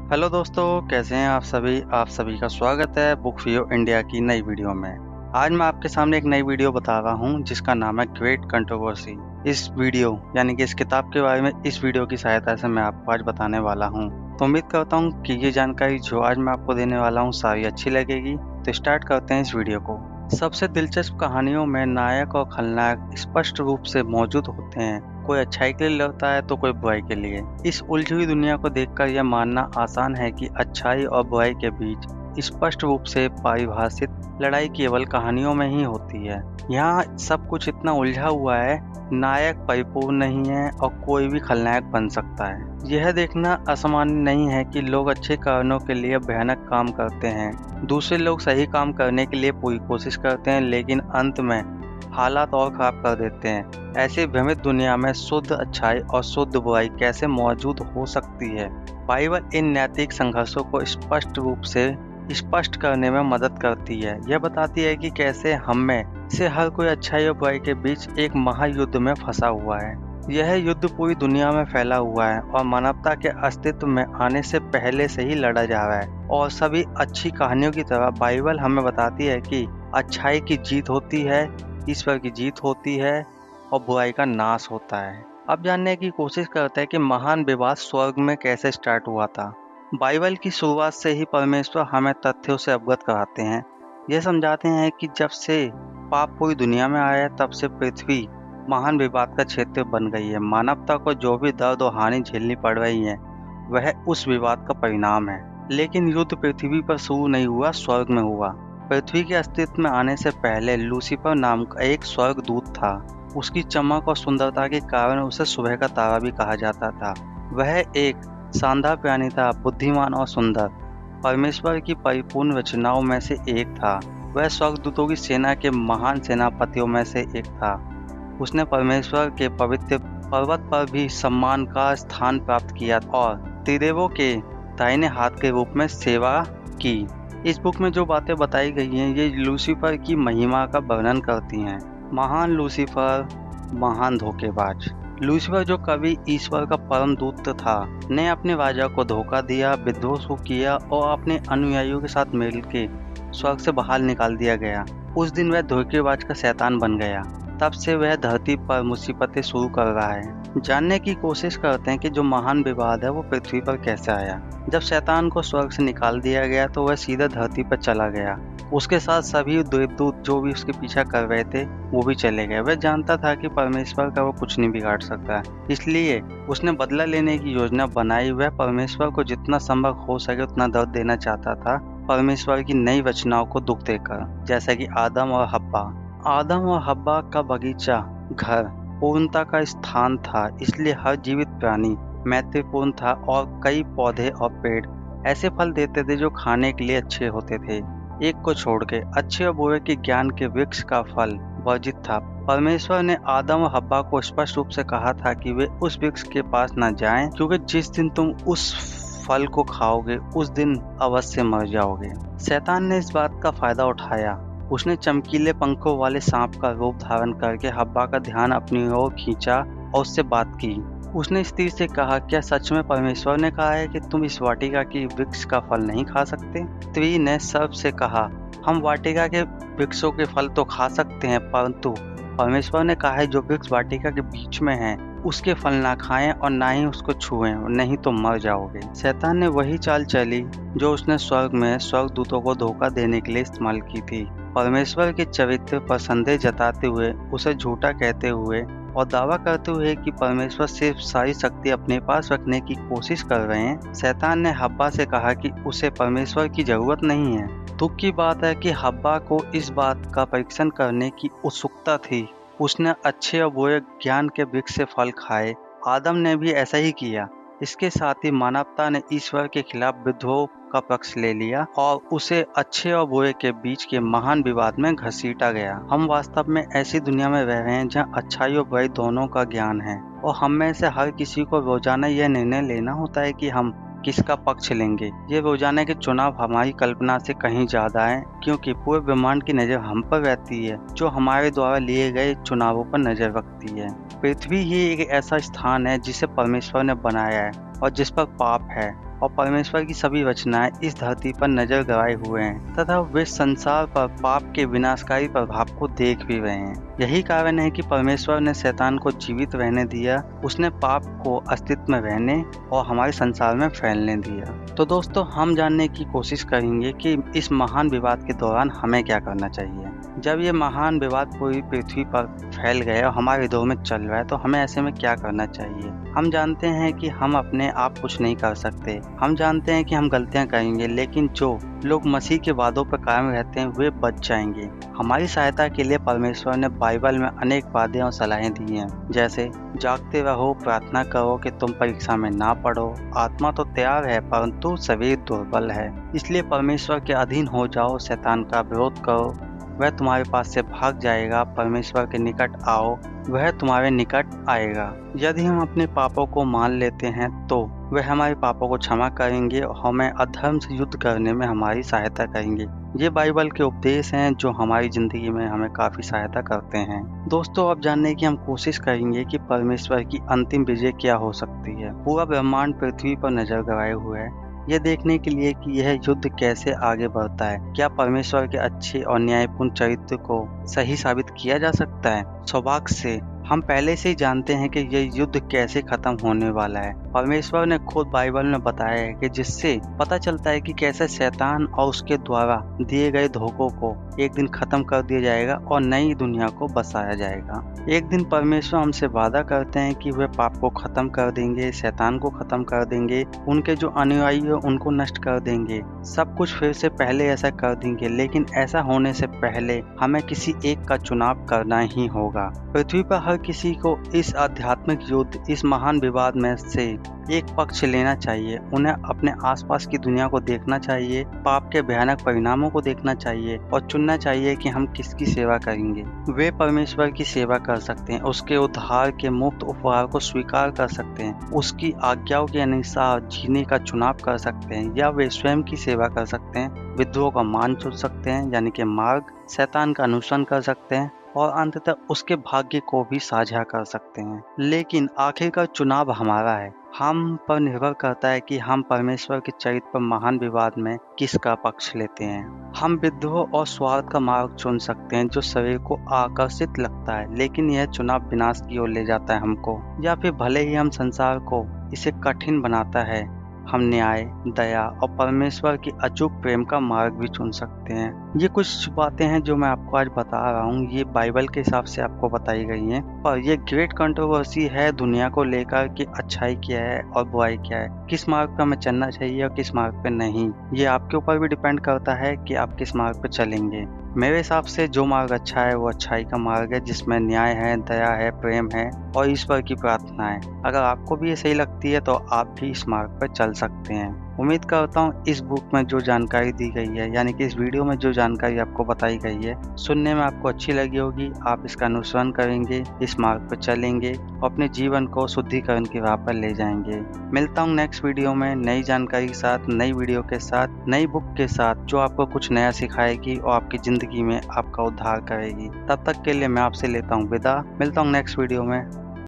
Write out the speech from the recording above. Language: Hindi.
हेलो दोस्तों, कैसे हैं आप सभी का स्वागत है बुक फीयो इंडिया की नई वीडियो में। आज मैं आपके सामने एक नई वीडियो बता रहा हूं जिसका नाम है ग्रेट कंट्रोवर्सी। इस वीडियो यानी कि इस किताब के बारे में इस वीडियो की सहायता से मैं आपको आज बताने वाला हूं। तो उम्मीद करता हूं कि ये जानकारी जो आज मैं आपको देने वाला हूं सारी अच्छी लगेगी। तो स्टार्ट करते हैं इस वीडियो को। सबसे दिलचस्प कहानियों में नायक और खलनायक स्पष्ट रूप से मौजूद होते हैं। कोई अच्छाई के लिए लड़ता है तो कोई बुराई के लिए। इस उलझी हुई दुनिया को देखकर यह मानना आसान है कि अच्छाई और बुराई के बीच स्पष्ट रूप से परिभाषित लड़ाई केवल कहानियों में ही होती है। यहाँ सब कुछ इतना उलझा हुआ है, नायक परिपूर्ण नहीं है और कोई भी खलनायक बन सकता है। यह देखना असामान्य नहीं है कि लोग अच्छे कारणों के लिए भयानक काम करते हैं, दूसरे लोग सही काम करने के लिए पूरी कोशिश करते हैं, लेकिन अंत में हालात और खराब कर देते हैं। ऐसी भ्रमित दुनिया में शुद्ध अच्छाई और शुद्ध बुराई कैसे मौजूद हो सकती है? बाइबल इन नैतिक संघर्षों को स्पष्ट करने में मदद करती है। यह बताती है कि कैसे हम में से हर कोई अच्छाई और बुराई के बीच एक महायुद्ध में फंसा हुआ है। यह युद्ध पूरी दुनिया में फैला हुआ है और मानवता के अस्तित्व में आने से पहले से ही लड़ा जा रहा है। और सभी अच्छी कहानियों की तरह बाइबल हमें बताती है कि अच्छाई की जीत होती है, ईश्वर की जीत होती है और बुराई का नाश होता है। अब जानने की कोशिश करते हैं कि महान विवाद स्वर्ग में कैसे स्टार्ट हुआ था। बाइबल की शुरुआत से ही परमेश्वर हमें तथ्यों से अवगत कराते हैं। यह समझाते हैं कि जब से पाप पूरी दुनिया में आया तब से पृथ्वी महान विवाद का क्षेत्र बन गई है। मानवता को जो भी दर्द और हानि झेलनी पड़ रही है वह उस विवाद का परिणाम है। लेकिन युद्ध पृथ्वी पर शुरू नहीं हुआ, स्वर्ग में हुआ। पृथ्वी के अस्तित्व में आने से पहले लूसीफर नाम का एक स्वर्गदूत था। उसकी चमक और सुंदरता के कारण उसे सुबह का तारा भी कहा जाता था। वह एक शानदार प्राणी था, बुद्धिमान और सुंदर, परमेश्वर की परिपूर्ण रचनाओं में से एक था। वह स्वर्गदूतों की सेना के महान सेनापतियों में से एक था। उसने परमेश्वर के पवित्र पर्वत पर भी सम्मान का स्थान प्राप्त किया और त्रिदेवों के दाहिने हाथ के रूप में सेवा की। इस बुक में जो बातें बताई गई हैं ये लूसीफर की महिमा का वर्णन करती हैं। महान लूसीफर, महान धोखेबाज। लूसीफर जो कभी ईश्वर का परम दूत था, ने अपने राजा को धोखा दिया, विद्रोह किया और अपने अनुयायियों के साथ मिलकर स्वर्ग से बाहर निकाल दिया गया। उस दिन वह धोखेबाज का शैतान बन गया। तब से वह धरती पर मुसीबतें शुरू कर रहा है। जानने की कोशिश करते हैं कि जो महान विवाद है वो पृथ्वी पर कैसे आया। जब शैतान को स्वर्ग से निकाल दिया गया तो वह सीधा धरती पर चला गया। उसके साथ सभी देवदूत जो भी उसके पीछा कर रहे थे वो भी चले गए। वह जानता था कि परमेश्वर का वो कुछ नहीं बिगाड़ सकता, इसलिए उसने बदला लेने की योजना बनाई। वह परमेश्वर को जितना संभव हो सके उतना दर्द देना चाहता था, परमेश्वर की नई रचनाओं को दुख देकर, जैसा कि आदम और हब्बा का बगीचा घर पूर्णता का स्थान था, इसलिए हर जीवित प्राणी महत्वपूर्ण था और कई पौधे और पेड़ ऐसे फल देते थे जो खाने के लिए अच्छे होते थे। एक को छोड़ के अच्छे और बुरे के ज्ञान के वृक्ष का फल वर्जित था। परमेश्वर ने आदम और हब्बा को स्पष्ट रूप से कहा था कि वे उस वृक्ष के पास न जाएं, क्योंकि जिस दिन तुम उस फल को खाओगे उस दिन अवश्य मर जाओगे। शैतान ने इस बात का फायदा उठाया। उसने चमकीले पंखों वाले सांप का रूप धारण करके हब्बा का ध्यान अपनी ओर खींचा और उससे बात की। उसने स्त्री से कहा, क्या सच में परमेश्वर ने कहा है कि तुम इस वाटिका की वृक्ष का फल नहीं खा सकते? स्त्री ने सर्प से कहा, हम वाटिका के वृक्षों के फल तो खा सकते हैं, परंतु परमेश्वर ने कहा है जो वृक्ष वाटिका के बीच में है उसके फल ना खाएं और ना ही उसको छुएं, नहीं तो मर जाओगे। शैतान ने वही चाल चली जो उसने स्वर्ग में स्वर्गदूतों को धोखा देने के लिए इस्तेमाल की थी। परमेश्वर के चरित्र पर संदेह जताते हुए, उसे झूठा कहते हुए और दावा करते हुए कि परमेश्वर सिर्फ सारी शक्ति अपने पास रखने की कोशिश कर रहे हैं, शैतान ने हब्बा से कहा कि उसे परमेश्वर की जरूरत नहीं है। दुख की बात है कि हब्बा को इस बात का परीक्षण करने की उत्सुकता थी। उसने अच्छे और बुरे ज्ञान के वृक्ष से फल खाए। आदम ने भी ऐसा ही किया। इसके साथ ही मानवता ने ईश्वर के खिलाफ विद्रोह का पक्ष ले लिया और उसे अच्छे और बुरे के बीच के महान विवाद में घसीटा गया। हम वास्तव में ऐसी दुनिया में रह रहे हैं जहां अच्छाई और बुराई दोनों का ज्ञान है और हम में से हर किसी को रोजाना यह निर्णय लेना होता है कि हम किसका पक्ष लेंगे। ये रोजाना के चुनाव हमारी कल्पना से कहीं ज्यादा है, क्योंकि पूरे ब्रह्मांड की नजर हम पर रहती है जो हमारे द्वारा लिए गए चुनावों पर नजर रखती है। पृथ्वी ही एक ऐसा स्थान है जिसे परमेश्वर ने बनाया है और जिस पर पाप है और परमेश्वर की सभी रचनाएं इस धरती पर नजर गड़ाए हुए हैं तथा वे संसार पर पाप के विनाशकारी प्रभाव को देख भी रहे हैं। यही कारण है कि परमेश्वर ने शैतान को जीवित रहने दिया, उसने पाप को अस्तित्व में रहने और हमारे संसार में फैलने दिया। तो दोस्तों, हम जानने की कोशिश करेंगे कि इस महान विवाद के दौरान हमें क्या करना चाहिए। जब ये महान विवाद पूरी पृथ्वी पर फैल गए और हमारे हृदयों में चल रहा है तो हमें ऐसे में क्या करना चाहिए। हम जानते हैं कि हम अपने आप कुछ नहीं कर सकते, हम जानते हैं कि हम गलतियां करेंगे, लेकिन जो लोग मसीह के वादों पर कायम रहते हैं वे बच जाएंगे। हमारी सहायता के लिए परमेश्वर ने बाइबल में अनेक वादे और सलाहें दी हैं, जैसे जागते रहो, प्रार्थना करो कि तुम परीक्षा में ना पड़ो, आत्मा तो तैयार है परंतु शरीर दुर्बल है, इसलिए परमेश्वर के अधीन हो जाओ, शैतान का विरोध करो, वह तुम्हारे पास से भाग जाएगा, परमेश्वर के निकट आओ, वह तुम्हारे निकट आएगा। यदि हम अपने पापों को मान लेते हैं तो वह हमारे पापों को क्षमा करेंगे और हमें अधर्म से युद्ध करने में हमारी सहायता करेंगे। ये बाइबल के उपदेश हैं जो हमारी जिंदगी में हमें काफी सहायता करते हैं। दोस्तों, अब जानने की हम कोशिश करेंगे कि परमेश्वर की अंतिम विजय क्या हो सकती है। पूरा ब्रह्मांड पृथ्वी पर नजर गड़ाए हुए है यह देखने के लिए कि यह युद्ध कैसे आगे बढ़ता है। क्या परमेश्वर के अच्छे और न्यायपूर्ण चरित्र को सही साबित किया जा सकता है। सौभाग्य से हम पहले से ही जानते हैं कि यह युद्ध कैसे खत्म होने वाला है। परमेश्वर ने खुद बाइबल में बताया है कि जिससे पता चलता है कि कैसे शैतान और उसके द्वारा दिए गए धोखों को एक दिन खत्म कर दिया जाएगा और नई दुनिया को बसाया जाएगा। एक दिन परमेश्वर हमसे वादा करते हैं कि वे पाप को खत्म कर देंगे, शैतान को खत्म कर देंगे, उनके जो अनुयायी है उनको नष्ट कर देंगे, सब कुछ फिर से पहले ऐसा कर देंगे। लेकिन ऐसा होने से पहले हमें किसी एक का चुनाव करना ही होगा। पृथ्वी पर हर किसी को इस आध्यात्मिक युद्ध, इस महान विवाद में से एक पक्ष लेना चाहिए। उन्हें अपने आसपास की दुनिया को देखना चाहिए, पाप के भयानक परिणामों को देखना चाहिए और चुनना चाहिए कि हम किसकी सेवा करेंगे। वे परमेश्वर की सेवा कर सकते हैं, उसके उद्धार के मुफ्त उपहार को स्वीकार कर सकते हैं, उसकी आज्ञाओं के अनुसार जीने का चुनाव कर सकते हैं, या वे स्वयं की सेवा कर सकते हैं, विद्रोह का मान चुन सकते हैं यानी कि मार्ग, शैतान का अनुसरण कर सकते हैं और अंततः उसके भाग्य को भी साझा कर सकते हैं। लेकिन आखिरकार चुनाव हमारा है। हम पर निर्भर करता है कि हम परमेश्वर के चरित्र पर महान विवाद में किसका पक्ष लेते हैं। हम विद्रोह और स्वार्थ का मार्ग चुन सकते हैं जो शरीर को आकर्षित लगता है, लेकिन यह चुनाव विनाश की ओर ले जाता है हमको। या फिर भले ही हम संसार को इसे कठिन बनाता है, हम न्याय, दया और परमेश्वर की अचूक प्रेम का मार्ग भी चुन सकते हैं। ये कुछ बातें हैं जो मैं आपको आज बता रहा हूँ, ये बाइबल के हिसाब से आपको बताई गई हैं। पर ये ग्रेट कंट्रोवर्सी है दुनिया को लेकर कि अच्छाई क्या है और बुराई क्या है, किस मार्ग पर हमें चलना चाहिए और किस मार्ग पर नहीं। ये आपके ऊपर भी डिपेंड करता है कि आप किस मार्ग पर चलेंगे। मेरे हिसाब से जो मार्ग अच्छा है वो अच्छाई का मार्ग है, जिसमें न्याय है, दया है, प्रेम है और ईश्वर की प्रार्थना है। अगर आपको भी ये सही लगती है तो आप भी इस मार्ग पर चल सकते हैं। उम्मीद करता हूँ इस बुक में जो जानकारी दी गई है, यानी कि इस वीडियो में जो जानकारी आपको बताई गई है, सुनने में आपको अच्छी लगी होगी। आप इसका अनुसरण करेंगे, इस मार्ग पर चलेंगे और अपने जीवन को शुद्धिकरण की राह पर ले जाएंगे। मिलता हूँ नेक्स्ट वीडियो में नई जानकारी के साथ, नई वीडियो के साथ, नई बुक के साथ जो आपको कुछ नया सिखाएगी और आपकी जिंदगी में आपका उद्धार करेगी। तब तक के लिए मैं आपसे लेता हूँ विदा। मिलता हूँ नेक्स्ट वीडियो में।